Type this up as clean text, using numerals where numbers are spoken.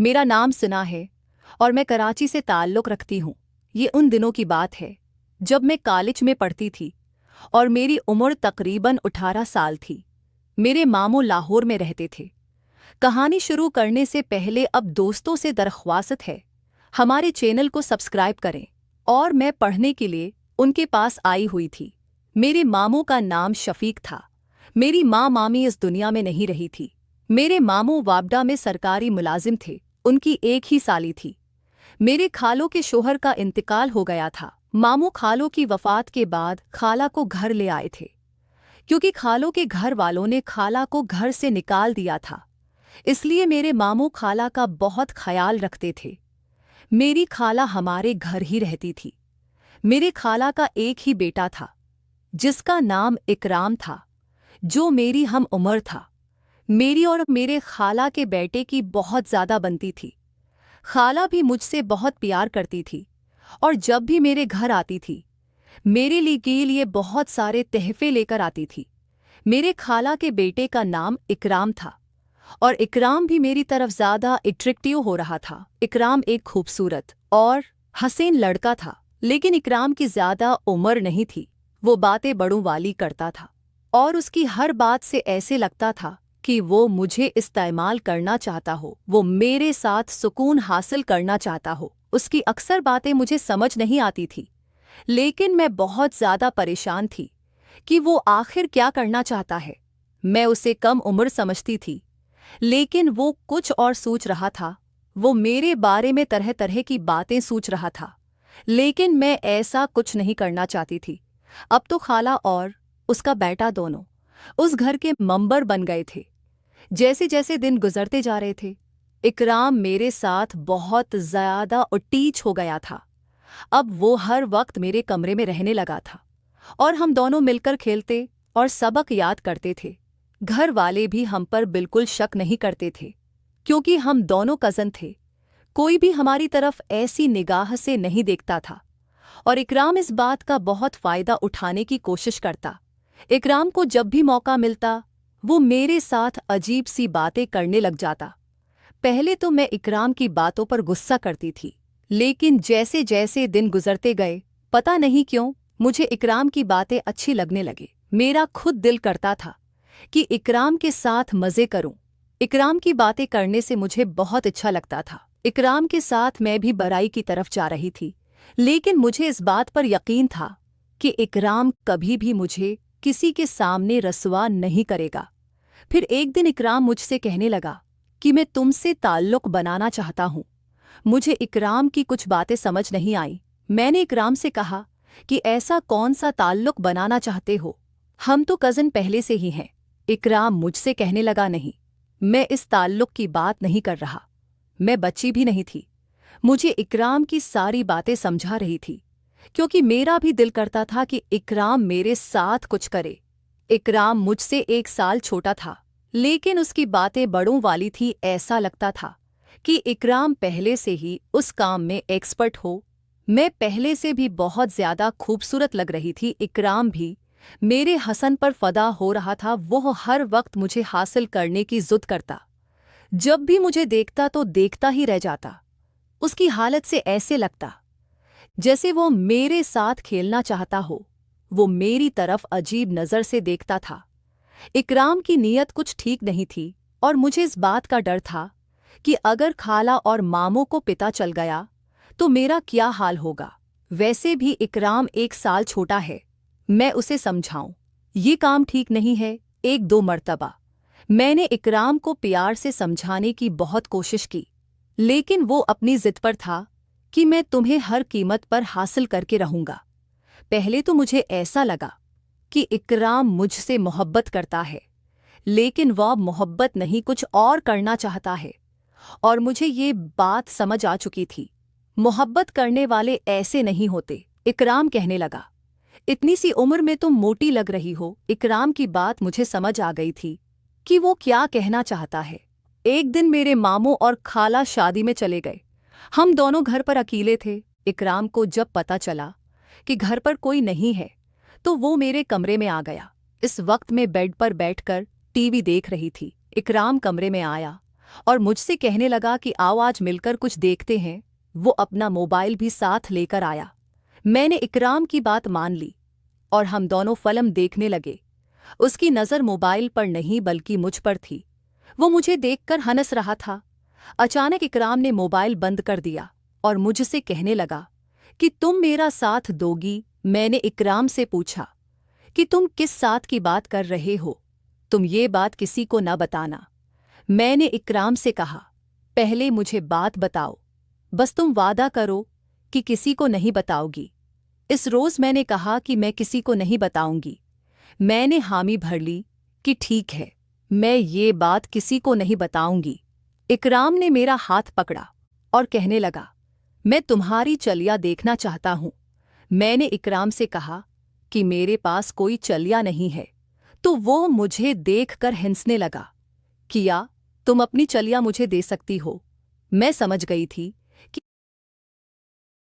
मेरा नाम सुना है और मैं कराची से ताल्लुक़ रखती हूँ। ये उन दिनों की बात है जब मैं कॉलेज में पढ़ती थी और मेरी उम्र तकरीबन 18 साल थी। मेरे मामू लाहौर में रहते थे। कहानी शुरू करने से पहले अब दोस्तों से दरख्वास्त है, हमारे चैनल को सब्सक्राइब करें। और मैं पढ़ने के लिए उनके पास आई हुई थी। मेरे मामू का नाम शफीक था। मेरी माँ मामी इस दुनिया में नहीं रही थी। मेरे मामू वापडा में सरकारी मुलाजिम थे। उनकी एक ही साली थी। मेरे खालों के शोहर का इंतकाल हो गया था। मामू खालों की वफात के बाद खाला को घर ले आए थे, क्योंकि खालों के घर वालों ने खाला को घर से निकाल दिया था। इसलिए मेरे मामू खाला का बहुत ख्याल रखते थे। मेरी खाला हमारे घर ही रहती थी। मेरे खाला का एक ही बेटा था जिसका नाम इकराम था, जो मेरी हम उम्र था। मेरी और मेरे खाला के बेटे की बहुत ज़्यादा बनती थी। खाला भी मुझसे बहुत प्यार करती थी और जब भी मेरे घर आती थी मेरे लिए बहुत सारे तहफ़े लेकर आती थी। मेरे खाला के बेटे का नाम इकराम था और इकराम भी मेरी तरफ ज़्यादा अट्रैक्टिव हो रहा था। इकराम एक खूबसूरत और हसीन लड़का था, लेकिन इकराम की ज़्यादा उम्र नहीं थी। वो बातें बड़ों वाली करता था और उसकी हर बात से ऐसे लगता था कि वो मुझे इस्तेमाल करना चाहता हो, वो मेरे साथ सुकून हासिल करना चाहता हो। उसकी अक्सर बातें मुझे समझ नहीं आती थी, लेकिन मैं बहुत ज़्यादा परेशान थी कि वो आखिर क्या करना चाहता है। मैं उसे कम उम्र समझती थी, लेकिन वो कुछ और सोच रहा था। वो मेरे बारे में तरह तरह की बातें सोच रहा था, लेकिन मैं ऐसा कुछ नहीं करना चाहती थी। अब तो खाला और उसका बेटा दोनों उस घर के मेंबर बन गए थे। जैसे जैसे दिन गुजरते जा रहे थे, इकराम मेरे साथ बहुत ज़्यादा अटैच हो गया था। अब वो हर वक्त मेरे कमरे में रहने लगा था और हम दोनों मिलकर खेलते और सबक याद करते थे। घर वाले भी हम पर बिल्कुल शक नहीं करते थे, क्योंकि हम दोनों कज़न थे। कोई भी हमारी तरफ ऐसी निगाह से नहीं देखता था और इकराम इस बात का बहुत फ़ायदा उठाने की कोशिश करता। इकराम को जब भी मौका मिलता वो मेरे साथ अजीब सी बातें करने लग जाता। पहले तो मैं इकराम की बातों पर गुस्सा करती थी, लेकिन जैसे जैसे दिन गुजरते गए, पता नहीं क्यों मुझे इकराम की बातें अच्छी लगने लगी। मेरा खुद दिल करता था कि इकराम के साथ मज़े करूं। इकराम की बातें करने से मुझे बहुत अच्छा लगता था। इकराम के साथ मैं भी बड़ाई की तरफ जा रही थी, लेकिन मुझे इस बात पर यकीन था कि इकराम कभी भी मुझे किसी के सामने रसवा नहीं करेगा। फिर एक दिन इकराम मुझसे कहने लगा कि मैं तुमसे ताल्लुक़ बनाना चाहता हूँ। मुझे इकराम की कुछ बातें समझ नहीं आई। मैंने इकराम से कहा कि ऐसा कौन सा ताल्लुक़ बनाना चाहते हो, हम तो कज़न पहले से ही हैं। इकराम मुझसे कहने लगा, नहीं, मैं इस ताल्लुक़ की बात नहीं कर रहा। मैं बच्ची भी नहीं थी। मुझे इकराम की सारी बातें समझा रही थी, क्योंकि मेरा भी दिल करता था कि इकराम मेरे साथ कुछ करे। इकराम मुझसे 1 साल छोटा था, लेकिन उसकी बातें बड़ों वाली थी। ऐसा लगता था कि इकराम पहले से ही उस काम में एक्सपर्ट हो। मैं पहले से भी बहुत ज़्यादा खूबसूरत लग रही थी। इकराम भी मेरे हसन पर फ़दा हो रहा था। वो हर वक्त मुझे हासिल करने की ज़िद करता। जब भी मुझे देखता तो देखता ही रह जाता। उसकी हालत से ऐसे लगता जैसे वो मेरे साथ खेलना चाहता हो। वो मेरी तरफ अजीब नज़र से देखता था। इकराम की नीयत कुछ ठीक नहीं थी और मुझे इस बात का डर था कि अगर खाला और मामू को पता चल गया तो मेरा क्या हाल होगा। वैसे भी इकराम 1 साल छोटा है। मैं उसे समझाऊं, ये काम ठीक नहीं है। 1-2 मर्तबा मैंने इकराम को प्यार से समझाने की बहुत कोशिश की, लेकिन वो अपनी ज़िद पर था कि मैं तुम्हें हर कीमत पर हासिल करके रहूंगा। पहले तो मुझे ऐसा लगा कि इकराम मुझसे मोहब्बत करता है, लेकिन वह मोहब्बत नहीं, कुछ और करना चाहता है और मुझे ये बात समझ आ चुकी थी। मोहब्बत करने वाले ऐसे नहीं होते। इकराम कहने लगा, इतनी सी उम्र में तुम मोटी लग रही हो। इकराम की बात मुझे समझ आ गई थी कि वो क्या कहना चाहता है। एक दिन मेरे मामू और खाला शादी में चले गए। हम दोनों घर पर अकेले थे। इकराम को जब पता चला कि घर पर कोई नहीं है तो वो मेरे कमरे में आ गया। इस वक्त मैं बेड पर बैठकर टीवी देख रही थी। इकराम कमरे में आया और मुझसे कहने लगा कि आओ आज मिलकर कुछ देखते हैं। वो अपना मोबाइल भी साथ लेकर आया। मैंने इकराम की बात मान ली और हम दोनों फिल्म देखने लगे। उसकी नज़र मोबाइल पर नहीं बल्कि मुझ पर थी। वो मुझे देखकर हंस रहा था। अचानक इकराम ने मोबाइल बंद कर दिया और मुझसे कहने लगा कि तुम मेरा साथ दोगी। मैंने इकराम से पूछा कि तुम किस साथ की बात कर रहे हो? तुम ये बात किसी को न बताना। मैंने इकराम से कहा, पहले मुझे बात बताओ, बस तुम वादा करो कि किसी को नहीं बताओगी। इस रोज़ मैंने कहा कि मैं किसी को नहीं बताऊंगी। मैंने हामी भर ली कि ठीक है, मैं ये बात किसी को नहीं बताऊंगी। इकराम ने मेरा हाथ पकड़ा और कहने लगा, मैं तुम्हारी चलिया देखना चाहता हूं। मैंने इकराम से कहा कि मेरे पास कोई चलिया नहीं है। तो वो मुझे देखकर हंसने लगा। किया, तुम अपनी चलिया मुझे दे सकती हो। मैं समझ गई थी